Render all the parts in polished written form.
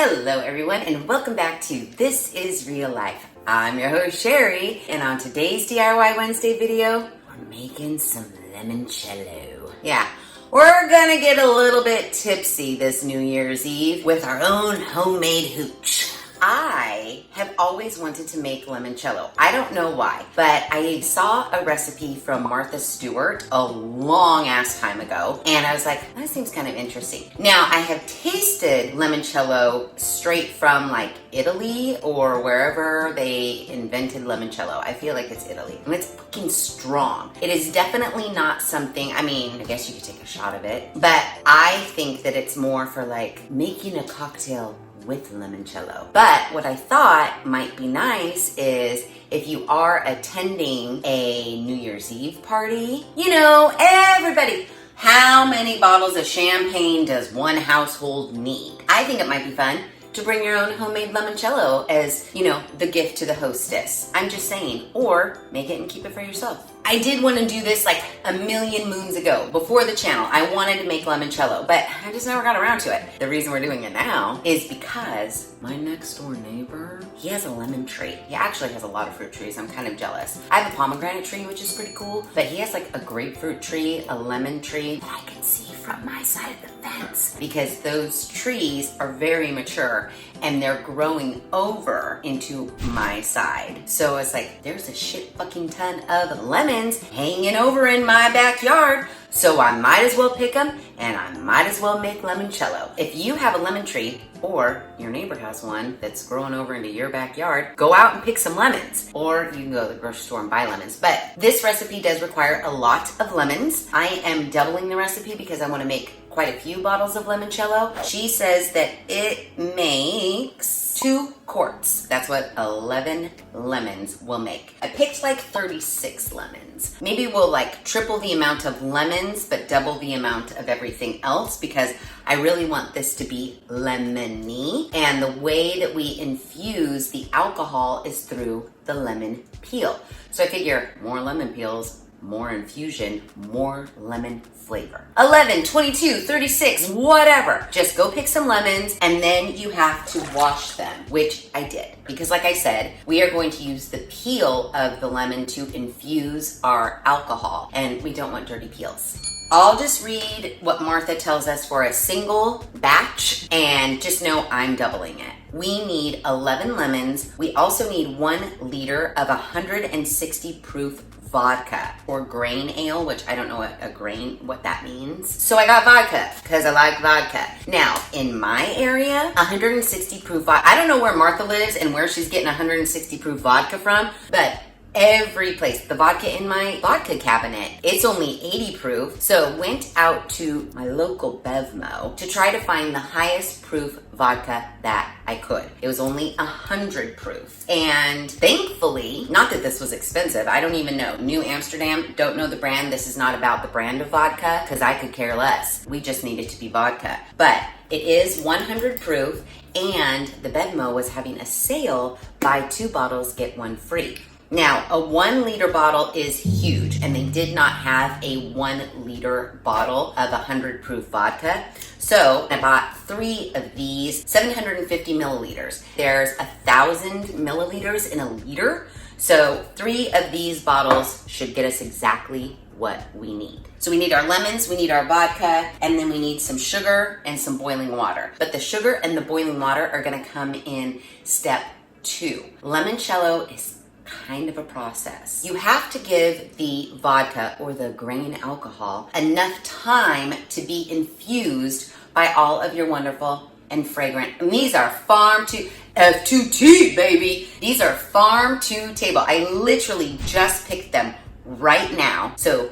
Hello everyone and welcome back to This Is Real Life. I'm your host Sheri, and on today's DIY Wednesday video, we're making some limoncello. Yeah, we're gonna get a little bit tipsy this New Year's Eve with our own homemade hooch. I have always wanted to make limoncello. I don't know why, but I saw a recipe from Martha Stewart a long ass time ago, and I was like, that seems kind of interesting. Now, I have tasted limoncello straight from like Italy or wherever they invented limoncello. I feel like it's Italy, and it's fucking strong. It is definitely not something, I guess you could take a shot of it, but I think that it's more for like making a cocktail with limoncello. But what I thought might be nice is if you are attending a New Year's Eve party, you know, everybody, how many bottles of champagne does one household need? I think it might be fun to bring your own homemade limoncello as, you know, the gift to the hostess. I'm just saying, or make it and keep it for yourself. I did want to do this like a million moons ago, before the channel. I wanted to make limoncello, but I just never got around to it. The reason we're doing it now is because my next door neighbor, he has a lemon tree. He actually has a lot of fruit trees. I'm kind of jealous. I have a pomegranate tree, which is pretty cool, but he has like a grapefruit tree, a lemon tree that I can see from my side of the fence because those trees are very mature and they're growing over into my side. So it's like, there's a shit fucking ton of lemons hanging over in my backyard. So I might as well pick them and I might as well make limoncello. If you have a lemon tree or your neighbor has one that's growing over into your backyard, go out and pick some lemons. Or you can go to the grocery store and buy lemons. But this recipe does require a lot of lemons. I am doubling the recipe because I want to make quite a few bottles of limoncello. She says that it makes 2 quarts. That's what 11 lemons will make. I picked like 36 lemons. Maybe we'll like triple the amount of lemons, but double the amount of everything else because I really want this to be lemony. And the way that we infuse the alcohol is through the lemon peel. So I figure more lemon peels, more infusion, more lemon flavor. 11, 22, 36, whatever. Just go pick some lemons and then you have to wash them, which I did. Because like I said, we are going to use the peel of the lemon to infuse our alcohol and we don't want dirty peels. I'll just read what Martha tells us for a single batch and just know I'm doubling it. We need 11 lemons. We also need 1 liter of 160 proof vodka or grain ale, which I don't know what that means. So I got vodka because I like vodka. Now, in my area, 160 proof vodka. I don't know where Martha lives and where she's getting 160 proof vodka from, but every place, the vodka in my vodka cabinet, it's only 80 proof. So went out to my local Bevmo to try to find the highest proof vodka that I could. It was only 100 proof. And thankfully, not that this was expensive, I don't even know. New Amsterdam, don't know the brand. This is not about the brand of vodka because I could care less. We just need it to be vodka. But it is 100 proof and the Bevmo was having a sale, buy 2 bottles, get 1 free. Now, a 1 liter bottle is huge, and they did not have a 1 liter bottle of 100 proof vodka. So I bought 3 of these, 750 milliliters. There's 1,000 milliliters in a liter. So 3 of these bottles should get us exactly what we need. So we need our lemons, we need our vodka, and then we need some sugar and some boiling water. But the sugar and the boiling water are gonna come in step 2. Limoncello is kind of a process. You have to give the vodka or the grain alcohol enough time to be infused by all of your wonderful and fragrant, and these are farm to F2T, baby. These are farm to table. I literally just picked them right now. So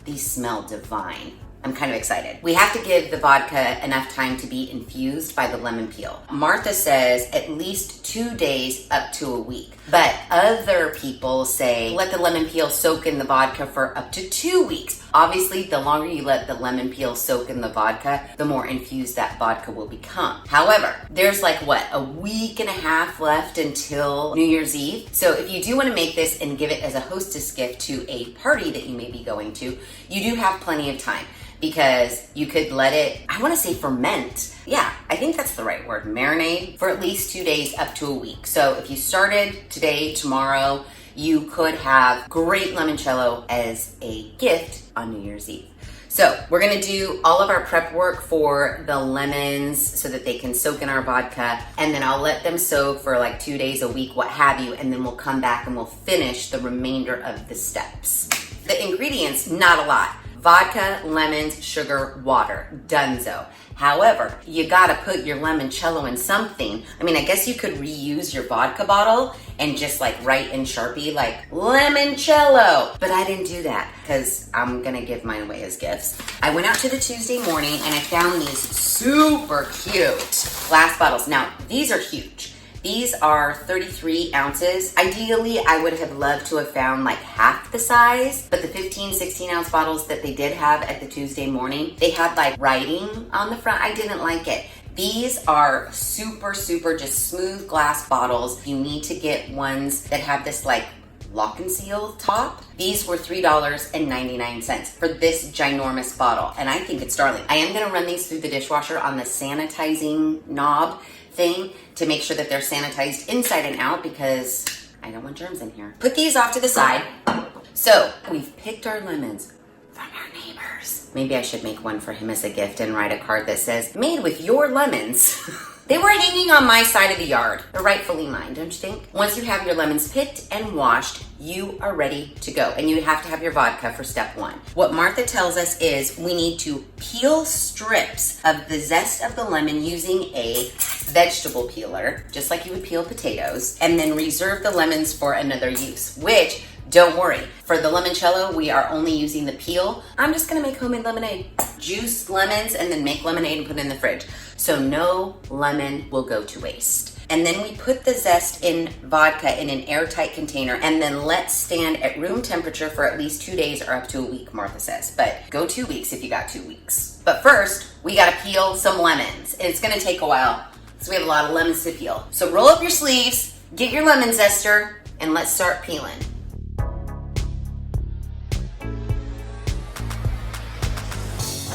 these smell divine. I'm kind of excited. We have to give the vodka enough time to be infused by the lemon peel. Martha says at least 2 days up to a week. But other people say let the lemon peel soak in the vodka for up to 2 weeks. Obviously, the longer you let the lemon peel soak in the vodka, the more infused that vodka will become. However, there's like what, a week and a half left until New Year's Eve. So if you do want to make this and give it as a hostess gift to a party that you may be going to, you do have plenty of time, because you could let it, I want to say ferment. Yeah, I think that's the right word, marinate, for at least 2 days up to a week. So if you started today, tomorrow, you could have great limoncello as a gift on New Year's Eve. So we're gonna do all of our prep work for the lemons so that they can soak in our vodka, and then I'll let them soak for like 2 days, a week, what have you, and then we'll come back and we'll finish the remainder of the steps. The ingredients, not a lot. Vodka, lemons, sugar, water, donezo. However, you gotta put your limoncello in something. I mean, I guess you could reuse your vodka bottle and just like write in Sharpie like limoncello, but I didn't do that because I'm gonna give mine away as gifts. I went out to the Tuesday morning and I found these super cute glass bottles. Now, these are huge. These are 33 ounces. Ideally, I would have loved to have found like half the size, but the 15, 16 ounce bottles that they did have at the Tuesday morning, they had like writing on the front. I didn't like it. These are super, super just smooth glass bottles. You need to get ones that have this like lock and seal top. These were $3.99 for this ginormous bottle, and I think it's darling. I am gonna run these through the dishwasher on the sanitizing knob thing to make sure that they're sanitized inside and out, because I don't want germs in here. Put these off to the side. So we've picked our lemons from our neighbors. Maybe I should make one for him as a gift and write a card that says, made with your lemons. They were hanging on my side of the yard. They're rightfully mine, don't you think? Once you have your lemons picked and washed, you are ready to go. And you have to have your vodka for step one. What Martha tells us is we need to peel strips of the zest of the lemon using a vegetable peeler, just like you would peel potatoes, and then reserve the lemons for another use, which, don't worry, for the limoncello, we are only using the peel. I'm just gonna make homemade lemonade. Juice lemons and then make lemonade and put it in the fridge. So no lemon will go to waste. And then we put the zest in vodka in an airtight container and then let stand at room temperature for at least 2 days or up to a week, Martha says. But go 2 weeks if you got 2 weeks. But first, we gotta peel some lemons. And it's gonna take a while, so we have a lot of lemons to peel. So roll up your sleeves, get your lemon zester, and let's start peeling.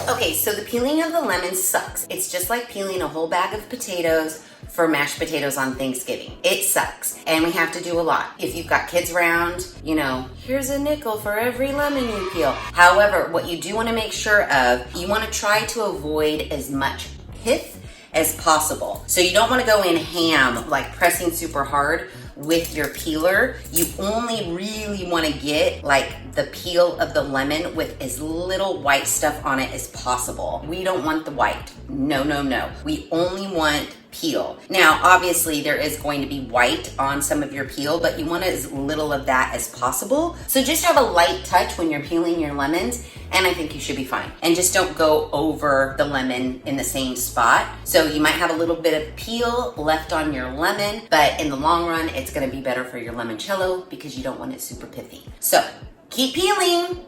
Okay, so the peeling of the lemons sucks. It's just like peeling a whole bag of potatoes for mashed potatoes on Thanksgiving. It sucks, and we have to do a lot. If you've got kids around, you know, here's a nickel for every lemon you peel. However, what you do want to make sure of, you want to try to avoid as much pith as possible. So you don't want to go in ham, like pressing super hard with your peeler. You only really want to get like the peel of the lemon with as little white stuff on it as possible. We don't want the white. No, no, no. We only want peel. Now, obviously there is going to be white on some of your peel, but you want as little of that as possible. So just have a light touch when you're peeling your lemons, and I think you should be fine. And just don't go over the lemon in the same spot. So you might have a little bit of peel left on your lemon, but in the long run, it's gonna be better for your limoncello because you don't want it super pithy. So keep peeling.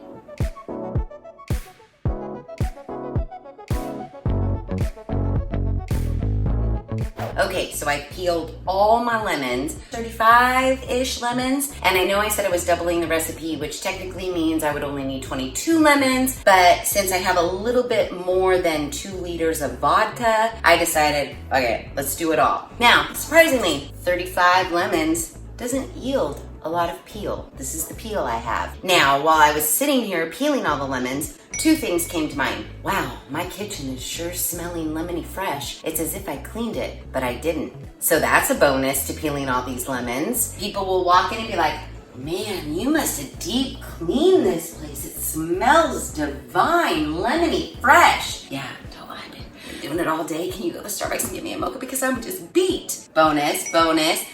Okay, so I peeled all my lemons, 35-ish lemons, and I know I said I was doubling the recipe, which technically means I would only need 22 lemons, but since I have a little bit more than 2 liters of vodka, I decided, okay, let's do it all. Now, surprisingly, 35 lemons doesn't yield a lot of peel. This is the peel I have. Now, while I was sitting here peeling all the lemons, 2 things came to mind. Wow, my kitchen is sure smelling lemony fresh. It's as if I cleaned it, but I didn't. So that's a bonus to peeling all these lemons. People will walk in and be like, man, you must have deep cleaned this place. It smells divine, lemony fresh. Yeah, I've been doing it all day. Can you go to Starbucks and get me a mocha because I'm just beat? Bonus, bonus.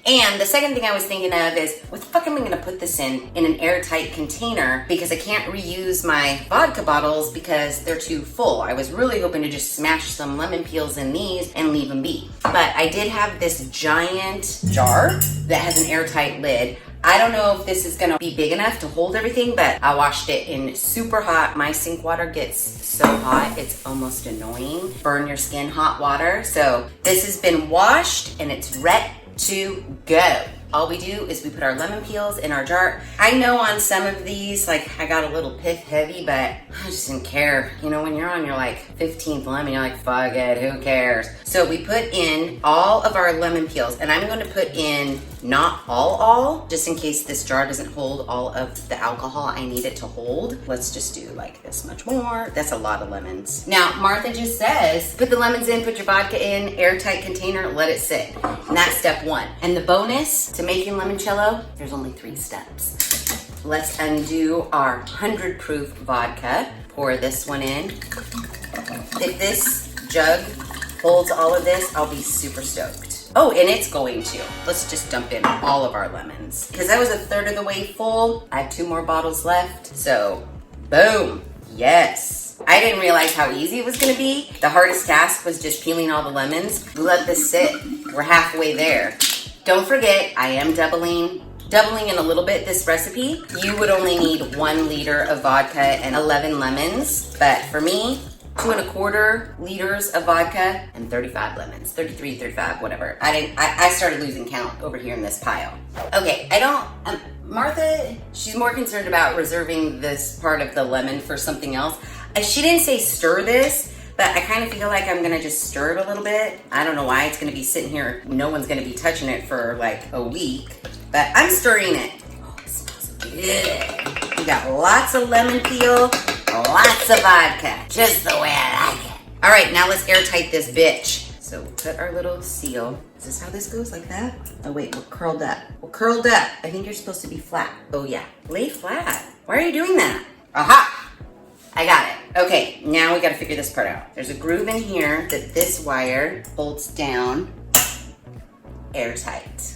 And the second thing I was thinking of is, what the fuck am I gonna put this in an airtight container, because I can't reuse my vodka bottles because they're too full. I was really hoping to just smash some lemon peels in these and leave them be. But I did have this giant jar that has an airtight lid. I don't know if this is gonna be big enough to hold everything, but I washed it in super hot. My sink water gets so hot, it's almost annoying. Burn your skin hot water. So this has been washed and it's ready to go. All we do is we put our lemon peels in our jar. I know on some of these, like I got a little pith heavy, but I just didn't care. You know, when you're on your like 15th lemon, you're like, fuck it, who cares? So we put in all of our lemon peels, and I'm gonna put in not all, just in case this jar doesn't hold all of the alcohol I need it to hold. Let's just do like this much more. That's a lot of lemons. Now, Martha just says, put the lemons in, put your vodka in, airtight container, let it sit. And that's step one. And the bonus to making limoncello, there's only 3 steps. Let's undo our 100 proof vodka. Pour this one in. If this jug holds all of this, I'll be super stoked. Oh, and it's going to. Let's just dump in all of our lemons. Because that was a third of the way full. I have 2 more bottles left. So, boom. Yes. I didn't realize how easy it was gonna be. The hardest task was just peeling all the lemons. We let this sit. We're halfway there. Don't forget, I am doubling in a little bit this recipe. You would only need 1 liter of vodka and 11 lemons. But for me, 2 1/4 liters of vodka and 35 lemons, 33, 35, whatever. I started losing count over here in this pile. Okay, Martha, she's more concerned about reserving this part of the lemon for something else. She didn't say stir this, but I kind of feel like I'm gonna just stir it a little bit. I don't know why it's gonna be sitting here. No one's gonna be touching it for like a week, but I'm stirring it. Oh, it smells good. We got lots of lemon peel. Lots of vodka, just the way I like it. All right, now let's airtight this bitch. So we'll put our little seal. Is this how this goes, like that? Oh wait, we're curled up. We're curled up. I think you're supposed to be flat. Oh yeah, lay flat. Why are you doing that? Aha, I got it. Okay, now we gotta figure this part out. There's a groove in here that this wire holds down airtight.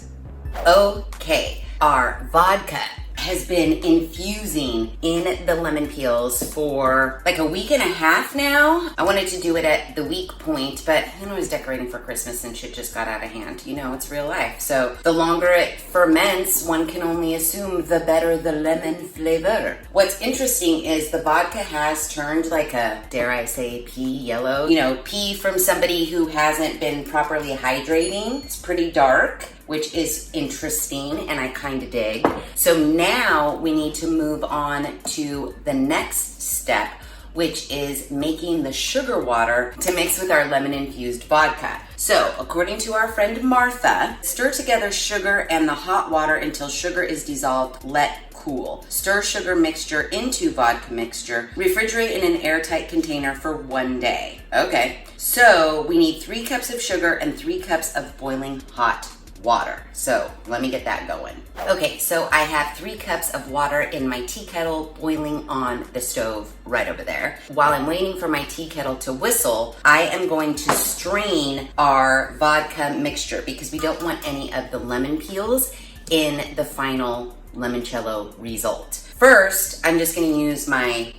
Okay, our vodka has been infusing in the lemon peels for like a week and a half now. I wanted to do it at the week point, but I was decorating for Christmas and shit just got out of hand. You know, it's real life. So the longer it ferments, one can only assume the better the lemon flavor. What's interesting is the vodka has turned like a, dare I say, pea yellow. You know, pea from somebody who hasn't been properly hydrating. It's pretty dark, which is interesting and I kind of dig. So now we need to move on to the next step, which is making the sugar water to mix with our lemon infused vodka. So according to our friend Martha, stir together sugar and the hot water until sugar is dissolved, let cool. Stir sugar mixture into vodka mixture. Refrigerate in an airtight container for 1 day. Okay, so we need 3 cups of sugar and 3 cups of boiling hot water. So let me get that going. Okay, so I have 3 cups of water in my tea kettle boiling on the stove right over there. While I'm waiting for my tea kettle to whistle, I am going to strain our vodka mixture because we don't want any of the lemon peels in the final limoncello result. First, I'm just gonna use my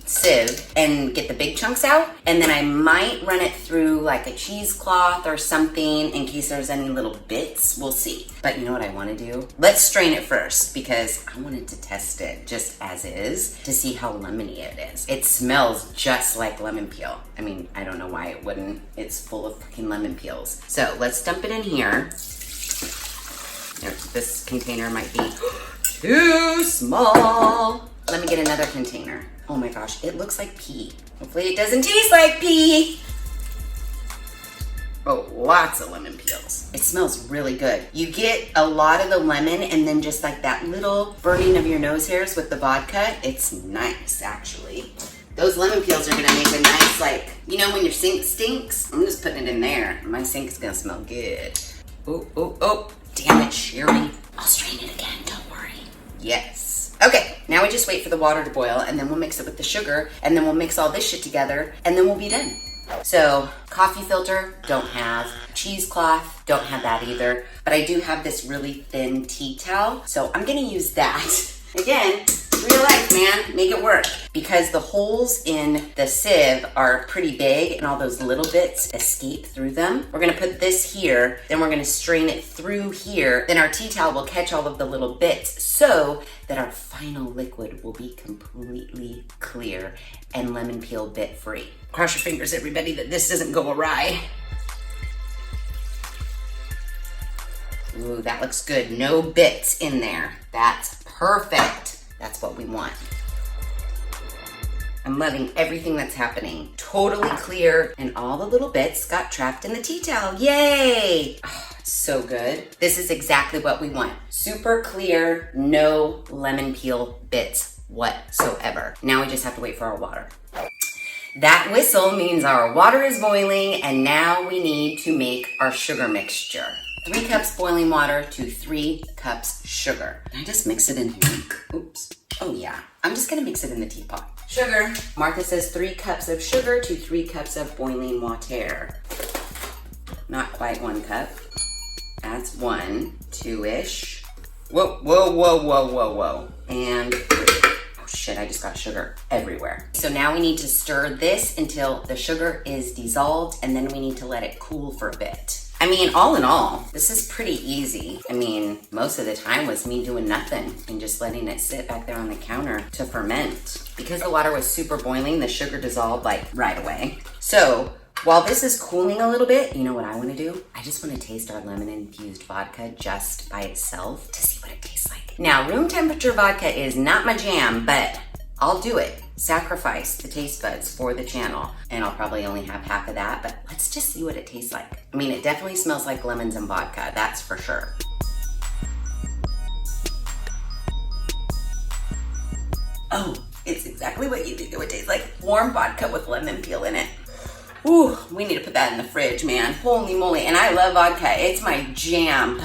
sieve and get the big chunks out, and then I might run it through like a cheesecloth or something in case there's any little bits. We'll see. But you know what I want to do? Let's strain it first because I wanted to test it just as is to see how lemony it is. It smells just like lemon peel. I mean, I don't know why it wouldn't. It's full of freaking lemon peels. So let's dump it in here. This container might be too small. Let me get another container. Oh my gosh, it looks like pea. Hopefully it doesn't taste like pea. Oh, lots of lemon peels. It smells really good. You get a lot of the lemon and then just like that little burning of your nose hairs with the vodka. It's nice, actually. Those lemon peels are gonna make a nice, like, you know when your sink stinks? I'm just putting it in there. My sink is gonna smell good. Oh, oh, oh, damn it, Sheri. I'll strain it again, don't worry. Yes. Okay, now we just wait for the water to boil and then we'll mix it with the sugar and then we'll mix all this shit together and then we'll be done. So, coffee filter, don't have. Cheesecloth, don't have that either. But I do have this really thin tea towel, so I'm gonna use that. Again, Real life, man. Make it work. Because the holes in the sieve are pretty big and all those little bits escape through them. We're gonna put this here, then we're gonna strain it through here. Then our tea towel will catch all of the little bits so that our final liquid will be completely clear and lemon peel bit free. Cross your fingers, everybody, that this doesn't go awry. Ooh, that looks good. No bits in there. That's perfect. That's what we want. I'm loving everything that's happening. Totally clear, and all the little bits got trapped in the tea towel. Yay! Oh, so good. This is exactly what we want. Super clear, no lemon peel bits whatsoever. Now we just have to wait for our water. That whistle means our water is boiling, and now we need to make our sugar mixture. 3 cups boiling water to 3 cups sugar. Can I just mix it in here? Oops. Oh yeah, I'm just gonna mix it in the teapot. Sugar. Martha says 3 cups of sugar to 3 cups of boiling water. Not quite 1 cup. That's 1, 2-ish. Whoa, whoa, whoa, whoa, whoa, whoa. And 3. Oh shit, I just got sugar everywhere. So now we need to stir this until the sugar is dissolved, and then we need to let it cool for a bit. I mean, all in all, this is pretty easy. I mean, most of the time was me doing nothing and just letting it sit back there on the counter to ferment. Because the water was super boiling, the sugar dissolved like right away. So while this is cooling a little bit, you know what I want to do? I just want to taste our lemon infused vodka just by itself to see what it tastes like. Now, room temperature vodka is not my jam, but I'll do it. Sacrifice the taste buds for the channel, and I'll probably only have half of that, but let's just see what it tastes like. I mean, it definitely smells like lemons and vodka, that's for sure. Oh, it's exactly what you think it would taste like. Warm vodka with lemon peel in it. Ooh, we need to put that in the fridge, man. Holy moly, and I love vodka. It's my jam.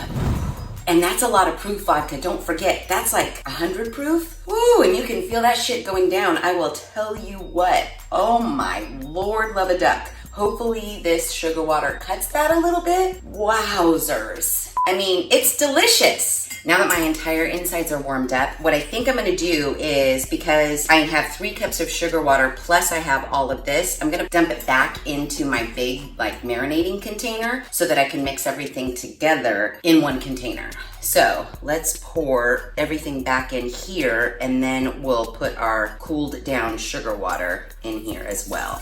And that's a lot of proof vodka. Don't forget, that's like 100 proof. Woo, and you can feel that shit going down. I will tell you what. Oh my Lord, love a duck. Hopefully this sugar water cuts that a little bit. Wowzers. I mean, it's delicious. Now that my entire insides are warmed up, what I think I'm gonna do is, because I have 3 cups of sugar water plus I have all of this, I'm gonna dump it back into my big like marinating container so that I can mix everything together in one container. So let's pour everything back in here, and then we'll put our cooled down sugar water in here as well.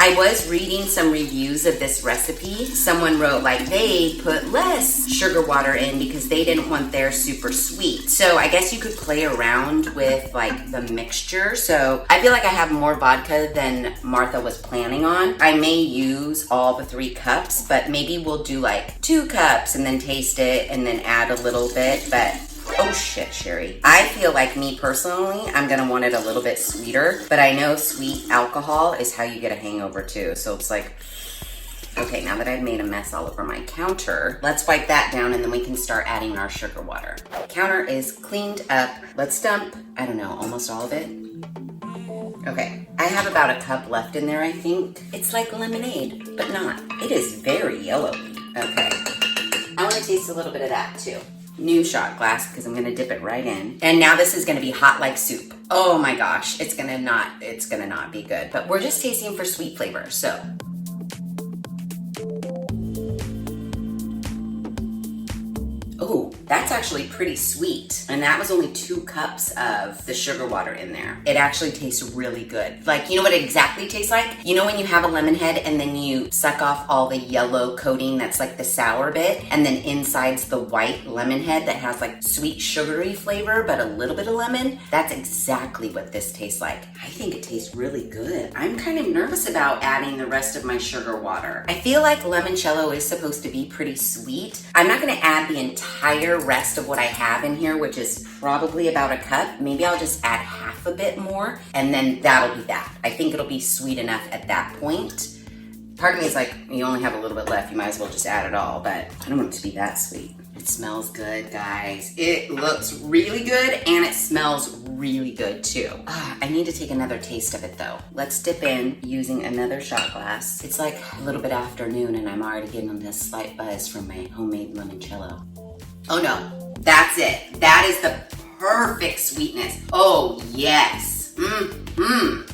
I was reading some reviews of this recipe. Someone wrote like they put less sugar water in because they didn't want theirs super sweet. So I guess you could play around with like the mixture. So I feel like I have more vodka than Martha was planning on. I may use all the 3 cups, but maybe we'll do like 2 cups and then taste it and then add a little bit. But oh shit, Sheri. I feel like me personally, I'm gonna want it a little bit sweeter, but I know sweet alcohol is how you get a hangover too. So it's like, okay, now that I've made a mess all over my counter, let's wipe that down and then we can start adding our sugar water. Counter is cleaned up. Let's dump, I don't know, almost all of it. Okay, I have about a cup left in there, I think. It's like lemonade, but not. It is very yellowy. Okay, I wanna taste a little bit of that too. New shot glass because I'm gonna dip it right in. And now this is gonna be hot like soup. Oh my gosh, it's gonna not be good. But we're just tasting for sweet flavor, so. Oh, that's actually pretty sweet. And that was only 2 cups of the sugar water in there. It actually tastes really good. Like, you know what it exactly tastes like? You know when you have a lemon head and then you suck off all the yellow coating that's like the sour bit, and then inside's the white lemon head that has like sweet sugary flavor but a little bit of lemon? That's exactly what this tastes like. I think it tastes really good. I'm kind of nervous about adding the rest of my sugar water. I feel like limoncello is supposed to be pretty sweet. I'm not gonna add the entire rest of what I have in here, which is probably about a cup. Maybe I'll just add half a bit more, and then that'll be that. I think it'll be sweet enough at that point. Part of me is like, you only have a little bit left, you might as well just add it all, but I don't want it to be that sweet. It smells good, guys. It looks really good, and it smells really good too. I need to take another taste of it though. Let's dip in using another shot glass. It's like a little bit afternoon, and I'm already getting this slight buzz from my homemade limoncello. Oh no, that's it. That is the perfect sweetness. Oh, yes.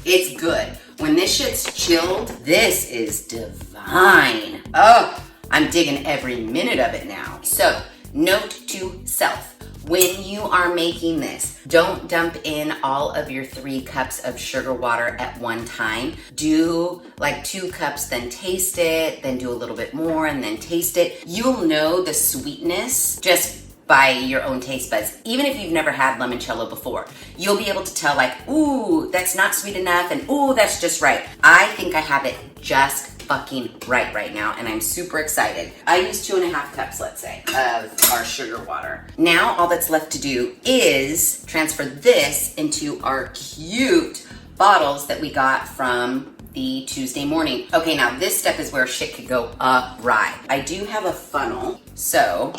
It's good. When this shit's chilled, this is divine. Oh, I'm digging every minute of it now. So, note to self. When you are making this, don't dump in all of your 3 cups of sugar water at one time. Do like 2 cups, then taste it, then do a little bit more, and then taste it. You'll know the sweetness just by your own taste buds. Even if you've never had limoncello before, you'll be able to tell like, ooh, that's not sweet enough, and ooh, that's just right. I think I have it just fucking right now, and I'm super excited. I used 2.5 cups, let's say, of our sugar water. Now all that's left to do is transfer this into our cute bottles that we got from the Tuesday morning. Okay, now this step is where shit could go awry. I do have a funnel, so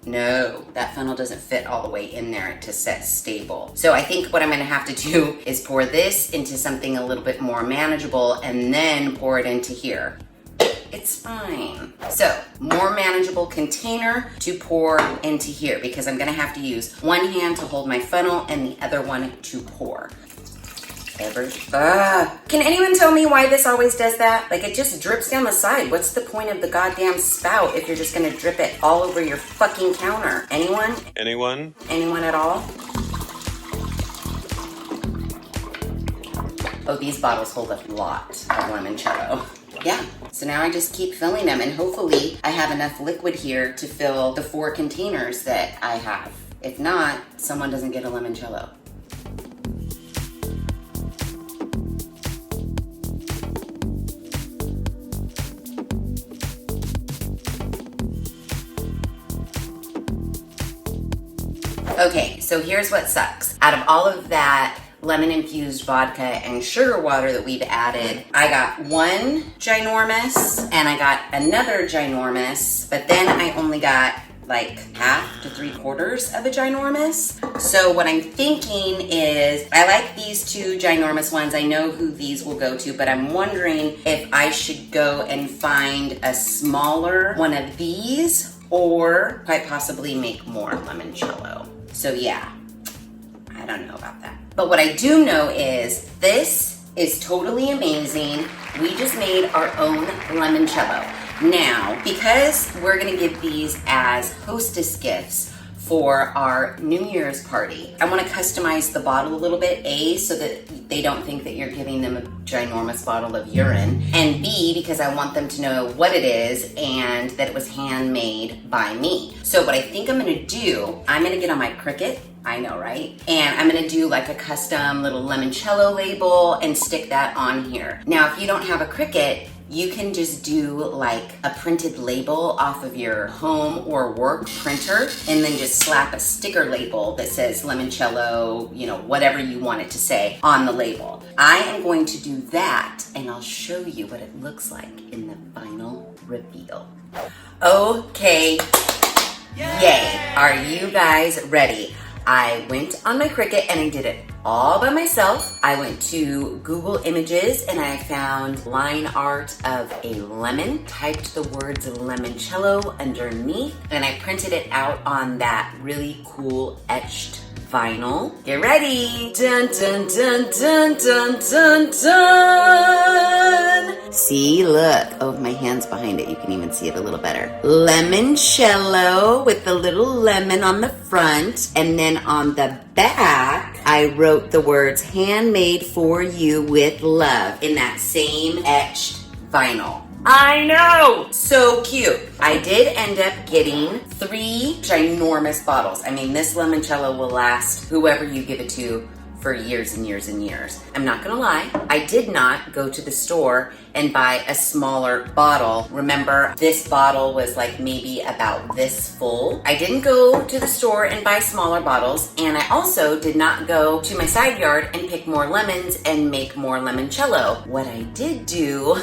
no, that funnel doesn't fit all the way in there to set stable. So I think what I'm gonna have to do is pour this into something a little bit more manageable and then pour it into here. It's fine. So, more manageable container to pour into here because I'm gonna have to use one hand to hold my funnel and the other one to pour. Can anyone tell me why this always does that? Like, it just drips down the side. What's the point of the goddamn spout if you're just gonna drip it all over your fucking counter? Anyone? Anyone? Anyone at all? Oh, these bottles hold a lot of limoncello. Yeah, so now I just keep filling them, and hopefully I have enough liquid here to fill the 4 containers that I have. If not, someone doesn't get a limoncello. Okay, so here's what sucks. Out of all of that lemon-infused vodka and sugar water that we've added, I got one ginormous and I got another ginormous, but then I only got like half to 3/4 of a ginormous. So what I'm thinking is, I like these 2 ginormous ones. I know who these will go to, but I'm wondering if I should go and find a smaller one of these or quite possibly make more limoncello. So yeah, I don't know about that. But what I do know is this is totally amazing. We just made our own limoncello. Now, because we're gonna give these as hostess gifts for our New Year's party, I wanna customize the bottle a little bit, A, so that they don't think that you're giving them a ginormous bottle of urine, and B, because I want them to know what it is and that it was handmade by me. So what I think I'm gonna do, I'm gonna get on my Cricut, I know, right? And I'm gonna do like a custom little limoncello label and stick that on here. Now, if you don't have a Cricut, you can just do like a printed label off of your home or work printer and then just slap a sticker label that says limoncello, you know, whatever you want it to say on the label. I am going to do that and I'll show you what it looks like in the final reveal. Okay, yay. Are you guys ready? I went on my Cricut and I did it all by myself. I went to Google Images and I found line art of a lemon, typed the words limoncello underneath, and I printed it out on that really cool etched vinyl. Get ready! Dun dun dun dun dun dun dun! See, look. Oh, my hand's behind it. You can even see it a little better. Limoncello with the little lemon on the front, and then on the back, I wrote the words handmade for you with love in that same etched vinyl. I know! So cute. I did end up getting 3 ginormous bottles. I mean, this limoncello will last whoever you give it to for years and years and years. I'm not gonna lie, I did not go to the store and buy a smaller bottle. Remember, this bottle was like maybe about this full. I didn't go to the store and buy smaller bottles, and I also did not go to my side yard and pick more lemons and make more limoncello. What I did do,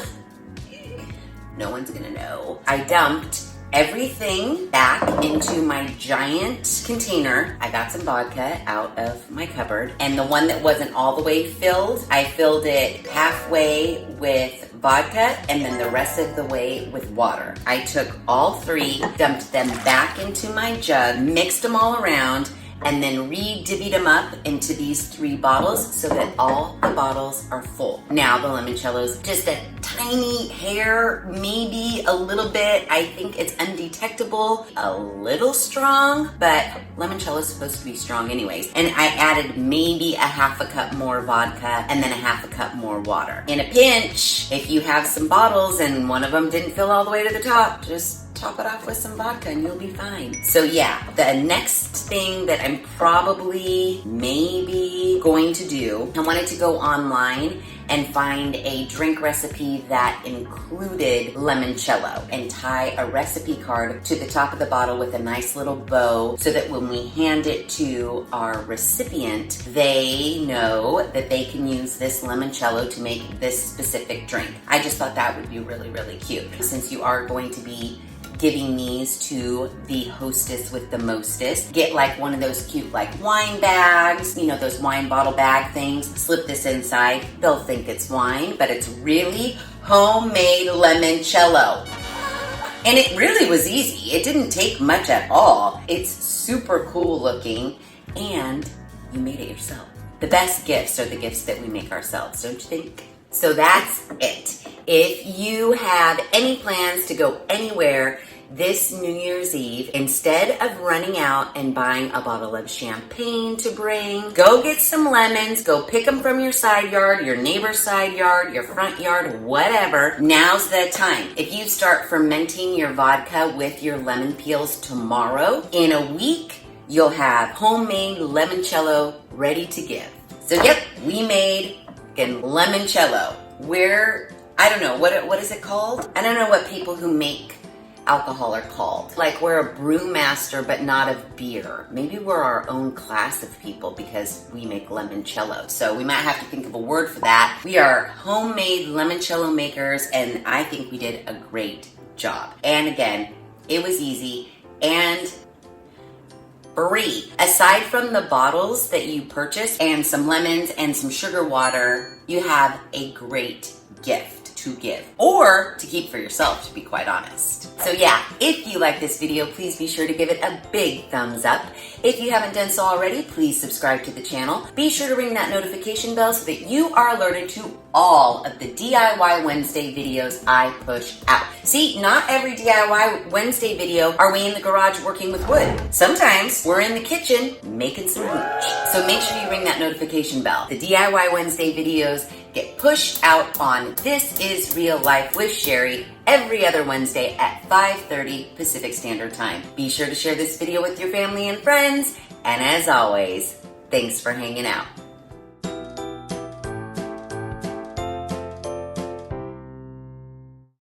no one's gonna know, I dumped everything back into my giant container. I got some vodka out of my cupboard, and the one that wasn't all the way filled, I filled it halfway with vodka and then the rest of the way with water. I took all 3, dumped them back into my jug, mixed them all around, and then re-divvied them up into these 3 bottles so that all the bottles are full. Now the limoncello's just a tiny hair, maybe a little bit. I think it's undetectable, a little strong, but limoncello is supposed to be strong anyways. And I added maybe a half a cup more vodka and then a half a cup more water. In a pinch, if you have some bottles and one of them didn't fill all the way to the top, just top it off with some vodka and you'll be fine. So yeah, the next thing that I'm probably maybe going to do, I wanted to go online and find a drink recipe that included limoncello and tie a recipe card to the top of the bottle with a nice little bow so that when we hand it to our recipient, they know that they can use this limoncello to make this specific drink. I just thought that would be really, really cute. Since you are going to be giving these to the hostess with the mostest, get like one of those cute like wine bags, you know, those wine bottle bag things, slip this inside. They'll think it's wine, but it's really homemade limoncello. And it really was easy. It didn't take much at all. It's super cool looking and you made it yourself. The best gifts are the gifts that we make ourselves, don't you think? So that's it. If you have any plans to go anywhere this New Year's Eve, instead of running out and buying a bottle of champagne to bring, go get some lemons, go pick them from your side yard, your neighbor's side yard, your front yard, whatever. Now's the time. If you start fermenting your vodka with your lemon peels tomorrow, in a week, you'll have homemade limoncello ready to give. So yep, we made limoncello. I don't know, what is it called? I don't know what people who make alcohol are called. Like we're a brewmaster, but not of beer. Maybe we're our own class of people because we make limoncello. So we might have to think of a word for that. We are homemade limoncello makers, and I think we did a great job. And again, it was easy and free. Aside from the bottles that you purchase and some lemons and some sugar water, you have a great gift to give or to keep for yourself, to be quite honest. So yeah, if you like this video, please be sure to give it a big thumbs up. If you haven't done so already, please subscribe to the channel. Be sure to ring that notification bell so that you are alerted to all of the DIY Wednesday videos I push out. See, not every DIY Wednesday video are we in the garage working with wood. Sometimes we're in the kitchen making some hooch. So make sure you ring that notification bell. The DIY Wednesday videos get pushed out on This Is Real Life with Sheri every other Wednesday at 5:30 Pacific Standard Time. Be sure to share this video with your family and friends. And as always, thanks for hanging out.